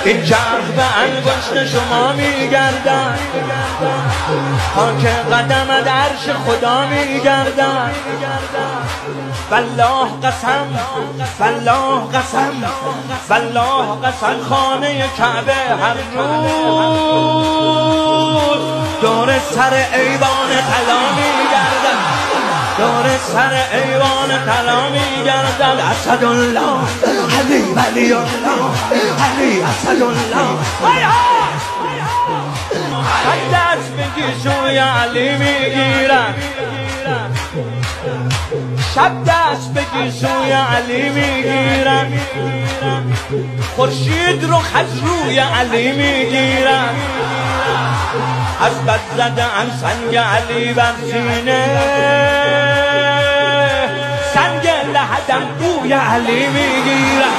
این چرخ به انگشت شما میگردد، خاک قدم عرش خدا میگردد. والله قسم، والله قسم، والله قسم، خانه کعبه هر روز دور سر ایوان طلا میگردد، دور سر ایوان طلا میگردد. اسدالله علی ولی الله، علی اسدالله. شب دست بگی سوی علی میگیرم، شب دست بگی سوی علی میگیرم. خورشید رو از روی علی میگیرم. از بد زده ام سنگ علی بر سینه، سنگ لحدم بوی علی میگیرم.